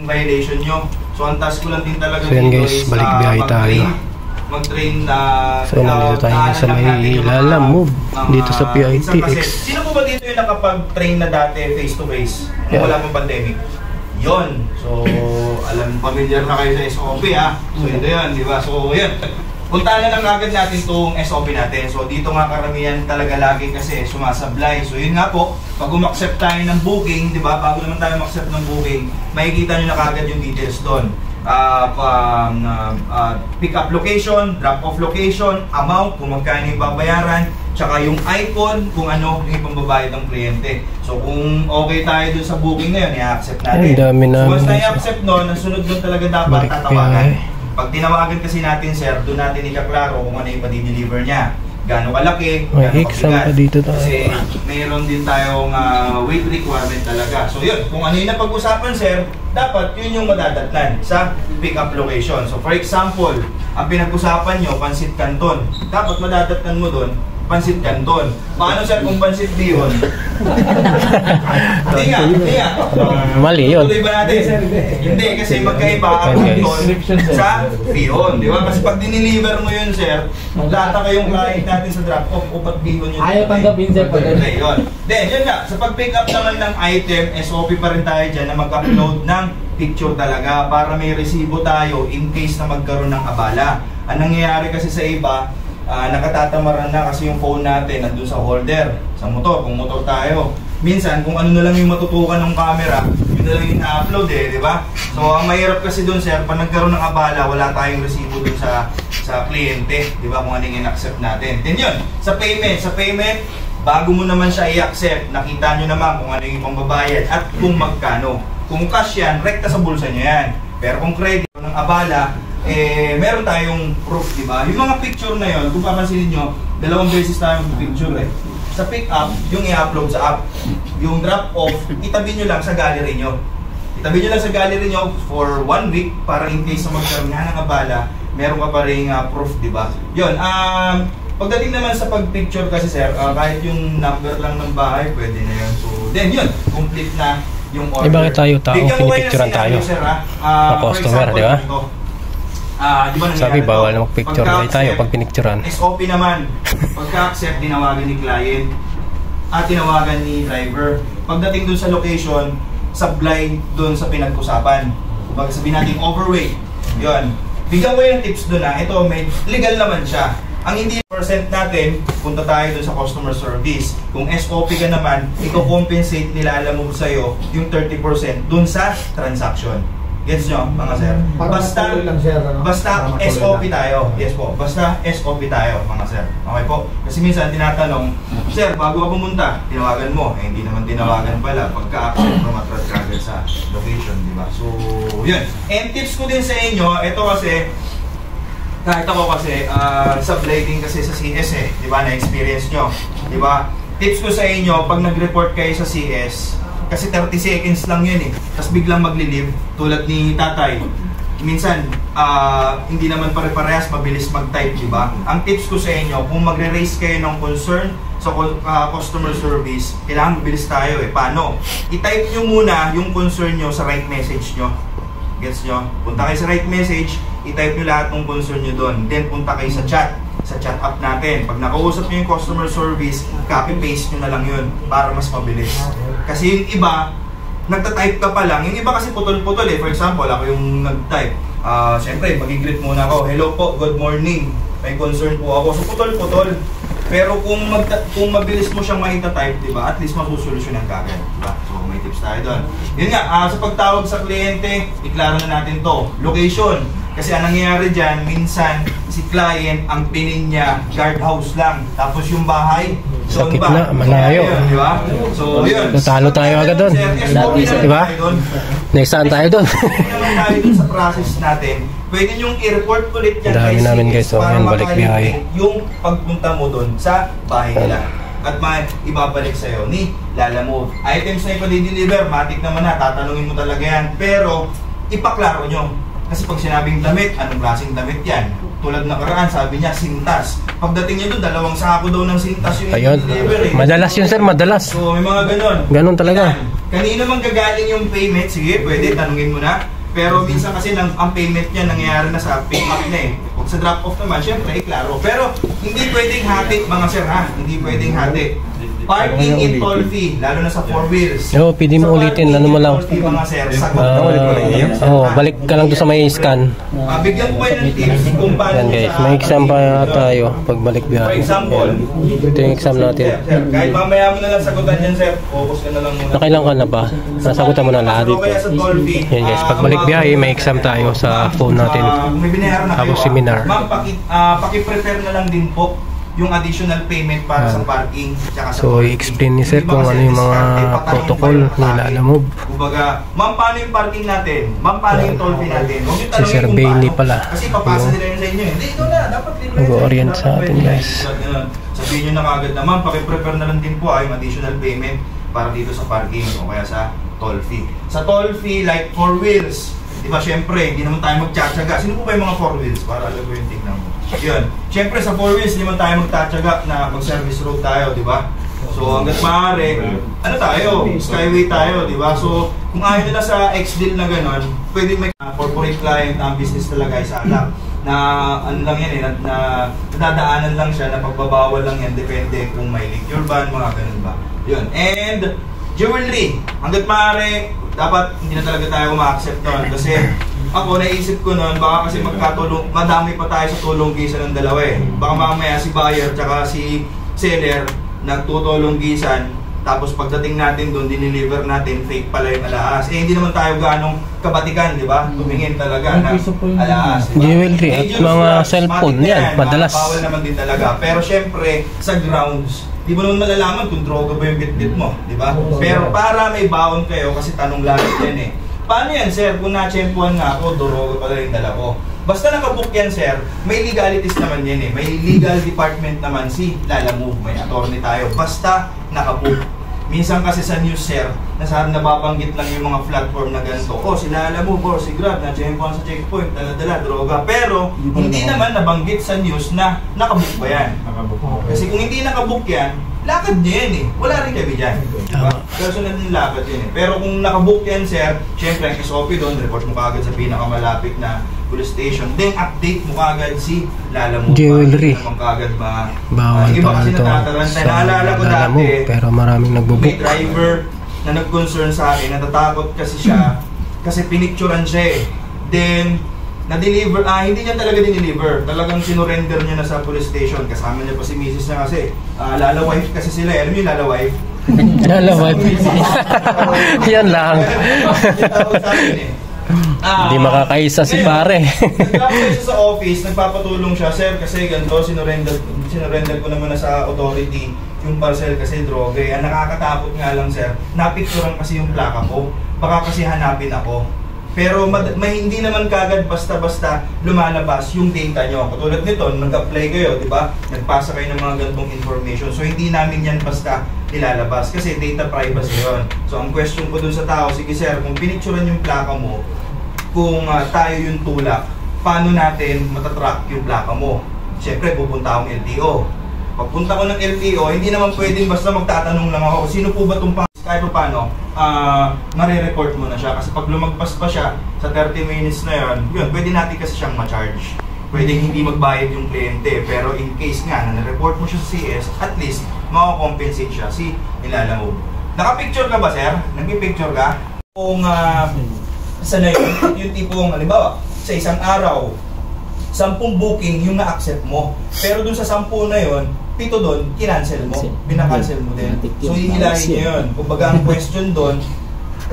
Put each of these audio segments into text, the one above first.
violation nyo. So ang task ko lang din talaga so yan guys, balik biyahe tayo. Mag-train na so nandito tayo sa may Lalamove dito sa PITX. Sino po ba dito yung nakapag-train na dati face to face kung wala pang pandemic? Yon. So familiar na kayo sa SOP ha. So ito yun, di ba? So yun, punta na lang agad natin itong SOP natin. So dito nga karamihan talaga lagi kasi sumasablay. So yun nga po, pag umaccept tayo ng booking, di ba? Bago naman tayo umaccept ng booking, makikita nyo na kagad yung details doon. Pick up location, drop off location, amount, kung magkano yung babayaran, tsaka yung icon, kung ano yung pambabayad ng kliyente. So kung okay tayo dun sa booking na yun, i-accept natin. So once na i-accept nun, ang sunod dun talaga dapat tatawagan. Pag tinawagan kasi natin, sir, doon natin ikaklaro kung ano yung padi-deliver niya. Gano'ng kalaki, gano'ng kabigat. Kasi mayroon din tayong weight requirement talaga. So yun, kung ano yung napag-usapan, sir, dapat yun yung madadatnan sa pick-up location. So for example, ang pinag-usapan nyo, Pansit Canton. Dapat madadatnan mo doon, Pansit Canton. Paano sir kung Pansit Bihon? Hindi nga. Mali yun. Tuloy ba natin? Hindi, kasi magkaiba ang Canton sa Bihon. Di ba? Kasi pag diniliver mo yun sir, data kayong client natin sa drop-off o pag Bihon yun. Ayaw tanggapin sir pag yun. Then, yun nga. Sa pag-pick up naman ng item, SOP pa rin tayo dyan na mag-upload ng picture talaga para may resibo tayo in case na magkaroon ng abala. Ang nangyayari kasi sa iba, nakatatamaran na kasi yung phone natin nandun sa holder, sa motor, kung motor tayo. Minsan, kung ano na lang yung matutukan ng camera, yun na lang yung na-upload di ba? So, ang mahirap kasi dun, sir, pag nagkaroon ng abala, wala tayong resibo dun sa kliyente, di ba? Kung ano yung in-accept natin. Then yun, sa payment, bago mo naman siya i-accept, nakita nyo naman kung ano yung pambabayad at kung magkano. Kung cash yan, rekta sa bulsa nyo yan. Pero kung credit ng abala, meron tayong proof, di ba? Yung mga picture na yon, kung papansinin nyo, 2 beses tayong picture Sa pick up, yung i-upload sa app. Yung drop off, itabi nyo lang sa gallery nyo. Itabi nyo lang sa gallery nyo for 1 week para in case na magkaroon nga ng abala, meron ka pa rin proof, di ba? Yun, pagdating naman sa pag-picture kasi sir, kahit yung number lang ng bahay, pwede na yun. So, then yun, complete na yung order. Bakit tayo tao, pinipicturean tayo? Sa customer, di ba? Sabi bawal na mag-picture tayo pag pinicturean. SOP naman, pagka-accept, tinawagan ni client at tinawagan ni driver. Pagdating dun sa location, supply dun sa pinag-usapan. Pag sabihin natin overweight, yun. Bigyan ko yung tips dun ito may legal naman siya. Ang hindi percent natin, punta tayo dun sa customer service. Kung SOP ka naman, i-compensate nila, alam mo sa'yo, yung 30% dun sa transaction. Gets nyo, mga sir? Basta SOP tayo. Yes po, basta SOP tayo, mga sir. Okay po? Kasi minsan tinatanong, sir, bago ka pumunta, tinawagan mo. Hindi naman tinawagan pala. Pagka-accept mo, matras ka agad sa location, di ba? So, yun. And tips ko din sa inyo, ito kasi, kahit ako kasi, subletting kasi sa CS di ba, na-experience nyo. Di ba? Tips ko sa inyo, pag nag-report kayo sa CS, kasi 30 seconds lang yun tapos biglang magli-leave, tulad ni tatay. Minsan, hindi naman pare-parehas, mabilis mag-type, di ba? Ang tips ko sa inyo, kung magre-raise kayo ng concern sa customer service, kailangan mabilis tayo Paano? I-type nyo muna yung concern nyo sa right message nyo. Gets nyo? Punta kayo sa right message, i-type nyo lahat ng concern nyo doon. Then punta kayo sa chat app natin. Pag nakausap nyo yung customer service, copy-paste nyo na lang yun para mas mabilis. Kasi yung iba, nagta-type ka pa lang. Yung iba kasi putol-putol For example, ako yung nag-type. Siyempre, mag-greet muna ako. Hello po, good morning. May concern po ako. So putol-putol. Pero kung mabilis mo siyang maita-type, diba? At least masusolusyonan ka agad. Diba? So may tips tayo doon. Yun nga, sa pagtawag sa kliyente, iklaro na natin to. Location. Kasi ang nangyayari dyan, minsan si client, ang pinin niya, guardhouse lang. Tapos yung bahay, sakit na, malayo. Diba? So yun. Natalo tayo agad doon. Diba? Next time tayo doon. Naman tayo dun sa process natin. Pwede nyong i-report ulit yan dami namin guys. So, yan, balik biyahe. Yung pagpunta mo doon sa bahay nila. At may ibabalik sa'yo ni Lalamove. Items na ipa-deliver, matik naman na, tatanungin mo talaga yan. Pero, ipaklaro nyo. Kasi pag sinabing damit, anong klaseng damit yan? tulad na karaan, sabi niya, sintas. Pagdating niya doon, 2 sako daw ng sintas yung Ayun. i-deliver eh. Madalas yun sir, madalas. So may mga ganon. Ganon talaga. Yan. Kanino man gagaling yung payment, sige, pwede, tanungin mo na. Pero minsan kasi ang payment niya nangyayari na sa pick up na eh. Kung sa drop off naman, syempre, klaro. Pero hindi pwedeng hati, mga sir ha. Hindi pwedeng hati. Parking in toll fee, lalo na sa 4 wheels. Oo, pwede mo ulitin, ano mo lang. Toll fee, mga sir, sagot. Balik ka lang doon sa may scan. Bigyan ko kayo ng tips kung paano Yan guys, may exam pa tayo pagbalik For biyahe. example, Ito yung exam natin. sir, kahit mamaya mo na lang sagutan yan, sir. Focus ka na lang muna. Nakailang ka na ba? Nasagutan mo na lahat. Pero kaya sa toll fee, Yan guys, pagbalik biyahe, may exam tayo sa phone natin. May binayaran na kayo. Tapos seminar. Ma'am, paki-prepare na lang din po yung additional payment para sa parking tsaka sa So, toll fee. i-explain ni sir Hindi ba kung kasi ano yung mga diskarte, patanong protocol pa yung nila tayo. alam mo. Kumbaga, ma'am, paano yung parking natin? Ma'am, paano yung toll fee natin? Huwag yung Si tanongin Sir kung Bailey paano. pala. Kasi papasa nila yun sa inyo. Hindi, ito na. Dapat libre. Nag-orient sa atin, guys. Sabihin nyo na kagad na, ma'am, paki-prepare na lang din po yung additional payment para dito sa parking o kaya sa toll fee. Sa toll fee, like 4 wheels, di ba, syempre, hindi naman tayo magtsatsaga. Sino po ba yung mga 4 wheels? Para alam ko yung tignan mo. Yun. Syempre, sa 4 wheels, hindi naman tayo magtsatsaga na mag-service road tayo, di ba? So, hanggat maaari, ano tayo? Skyway tayo, di ba? So, kung ayaw nila sa X-Deal na gano'n, pwede may corporate client ang business talaga sa alak. Na ano lang yan na nadadaanan lang siya, na pagbabawal lang yan, depende kung may liquor ban, mga ganun ba. Yun. And, jewelry. Hanggat maaari, dapat hindi na talaga tayo ma-accept nun. Kasi, ako naisip ko nun, baka kasi magkatulong, madami pa tayo sa tulong gisa ng dalawa eh. Baka mamaya si buyer tsaka si seller nagtutulong gisan, tapos pagdating natin doon, dineliver natin, fake pala yung alahas. Eh hindi naman tayo ganong kabatikan, di ba? Tumingin talaga ng alahas. Diba? Jewelry at mga cellphone, yan, madalas. Bawal naman din talaga. Pero syempre, sa grounds, di mo naman malalaman kung droga ba yung bit-bit mo, di ba? Pero para may baon kayo, kasi tanong lang yan eh. Paano yan, sir? Kung na-tsempuhan nga ako, droga pala yung dala ko. Basta nakabook yan, sir, may legalities naman yan eh. May legal department naman si Lalamove. May attorney tayo. Basta nakabook. Minsan kasi sa news, sir, nababanggit lang yung mga platform na ganito. O, si Lalamove o si Grab, na-tsempuhan sa checkpoint, dala-dala, droga. Pero, hindi naman nabanggit sa news na nakabook ba yan. Kasi kung hindi nakabook yan, lakad niya yan eh. Wala rin kami dyan. Diba? Personal yung lakad yun eh. Pero kung nakabook yan, sir, syempre ang SOP doon, report mo kagad sa pinakamalapit na police station. Then update mo kagad si Lalamove. Jewelry. Naman kagad ba? Bawal iba pa kasi ito natatarantay. sa Naalala ko dati, Lalamove, pero maraming may nagbubook. driver na nag-concern sa akin, natatakot kasi siya, kasi pinicturan siya eh. Then, na-deliver, hindi niya talaga dineliver. Talagang sinurrender niya na sa police station. Kasama niya pa si Mrs. niya kasi. Lala wife kasi sila. Alam niyo yung Lala wife? Lala wife. Yan lang. Hindi makakaisa si pare. Nagkakaroon siya sa office, nagpapatulong siya. Sir, kasi ganito, sinurrender ko naman na sa authority yung parcel kasi droga. Ang nakakatakot nga lang, sir, napicturan kasi yung plaka ko. Baka kasi hanapin ako. Pero may hindi naman kagad basta-basta lumalabas yung data nyo. Katulad nito, nag-apply kayo, di ba? Nagpasa kayo ng mga ganitong information. So, hindi namin yan basta nilalabas kasi data privacy yun. So, ang question ko dun sa tao, sige sir, kung pinicturan yung plaka mo, kung tayo yung tulak, paano natin matatrack yung plaka mo? Siyempre, pupunta akong LTO. Pagpunta ko ng LTO, hindi naman pwedeng basta magtatanong lang ako, sino po ba itong kahit pa paano, marireport mo na siya. Kasi pag lumagpas pa siya sa 30 minutes na yun, pwede natin kasi siyang ma-charge. Pwede hindi magbayad yung kliyente. Pero in case nga na na-report mo siya sa CS, at least makakompensate siya si Lalamove. Naka-picture ka ba, sir? Nag-picture ka? Kung sana yung tipong, halimbawa, sa isang araw, 10 booking yung na-accept mo. Pero dun sa 10 na yun, 7 doon, kinancel mo. Pinakancel mo din. So, hihilahin nyo yun. Kumbaga, ang question doon,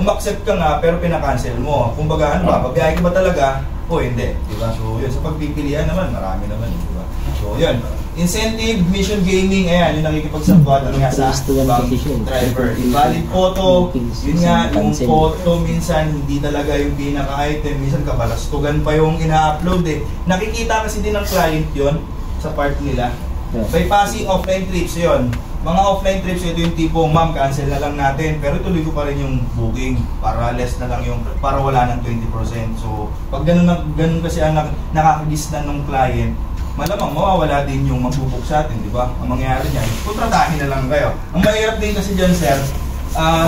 umaccept ka nga, pero pinakancel mo. Kumbaga, ano ba? Pabiyahe ka ba talaga? O, hindi. Diba? So, yun. Sa pagpipilian naman, marami naman. Diba? So, yun. Incentive, mission gaming, ayan, yung nakikipagsabwat nga sa ibang driver. Invalid photo, yun nga, yung photo minsan hindi talaga yung pinaka-item. Minsan kabalastugan pa yung ina-upload eh. Nakikita kasi din ng client yun sa part nila. Bypassing offline trips yun. Mga offline trips, ito yung tipong, ma'am, cancel na lang natin, pero ituloy ko pa rin yung booking para less na lang yung, para wala ng 20%. So, pag ganun kasi ang nakakagista ng client, malamang mawawala din yung magbubook sa atin, di ba? Ang mangyayari niyan, kontratahin na lang kayo. Ang mahirap din kasi dyan, sir,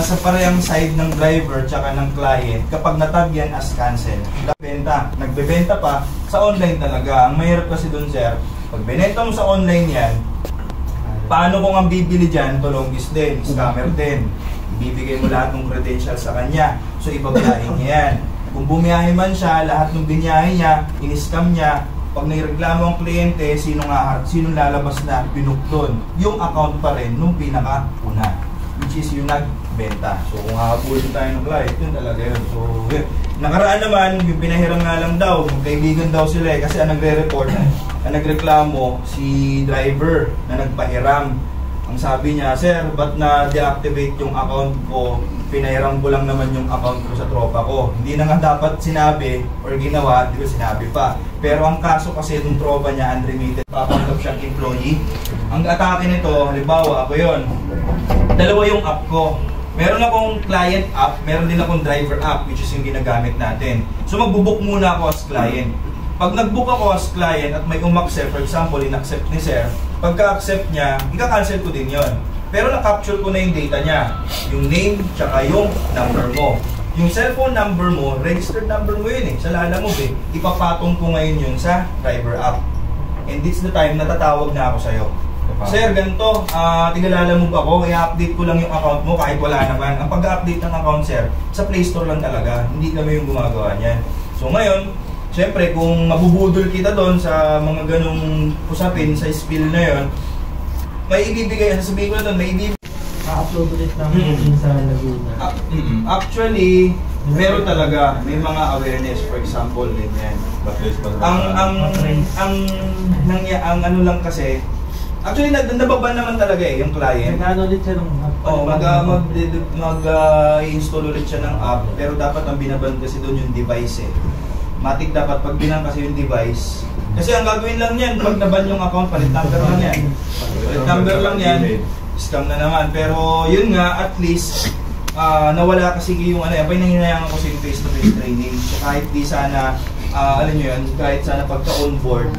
sa parehang side ng driver tsaka ng client, kapag natag yan as cancel, nagbebenta pa, sa online talaga. Ang mahirap kasi dun, sir, pag binenta mo sa online yan, paano kung ang bibili dyan, tulongis din, scammer din. Bibigay mo lahat ng credentials sa kanya. So, ibabiyahin niya yan. Kung bumiyahe man siya, lahat ng binyahe niya, in-scam niya, pag naireklamo ang kliyente, sinong lalabas na binook doon? Yung account pa rin nung pinaka-una, which is yung nagbenta. So, kung hahabulin tayo ng client, yun talaga yun. So, yun. Nakaraan naman, yung pinahiram nga lang daw, magkaibigan daw sila eh, kasi ang nagre-report, ang nagreklamo, si driver na nagpahiram. Ang sabi niya, sir, ba't na-deactivate yung account ko? Pinahiram ko lang naman yung account ko sa tropa ko. Hindi na nga dapat sinabi or ginawa, di ba sinabi pa. Pero ang kaso kasi itong tropa niya, unremitted, papanggap siyang employee. Ang atake nito, halimbawa, ako yon. Dalawa yung app ko. Meron akong client app, meron din akong driver app, which is yung ginagamit natin. So magbubook muna ako as client. Pag nag-book ako as client at may umaccept, for example, in-accept ni sir, pagka-accept niya, ika-cancel ko din yon. Pero na-capture ko na yung data niya, yung name, tsaka yung number mo. Yung cellphone number mo, registered number mo yun eh, sa Lala Move eh. Ipapatong ko ngayon yun sa driver app. And it's the time na tatawag na ako sa'yo. Sir, ganito, tigalala mo ba ako, i-update ko lang yung account mo kahit wala naman. Ang pag-update ng account, sir, sa Play Store lang talaga, hindi kami yung gumagawa niyan. So ngayon, syempre, kung mabubudol kita doon sa mga ganong usapin, sa spill na yon, may ibibigay, sasabihin ko na doon, may ibibigay. upload ulit namin sa Laguna. Actually, meron talaga, may mga awareness, for example, ganyan. Ang ano lang kasi, actually, nababan naman talaga eh, yung client. Nag-ano ulit siya ng app. Oo, mag-install ulit siya ng app, pero dapat ang binaban kasi doon yung device eh. Matik dapat pag binan kasi yung device. Kasi ang gagawin lang yan, pag naban yung account, palit number lang yan. Palit number lang yan, scam na naman. Pero yun nga, at least, nawala kasi yung ano, yung nangyayang ako sa face-to-face training. So kahit di sana, alam nyo yun, kahit sana pagka-on board,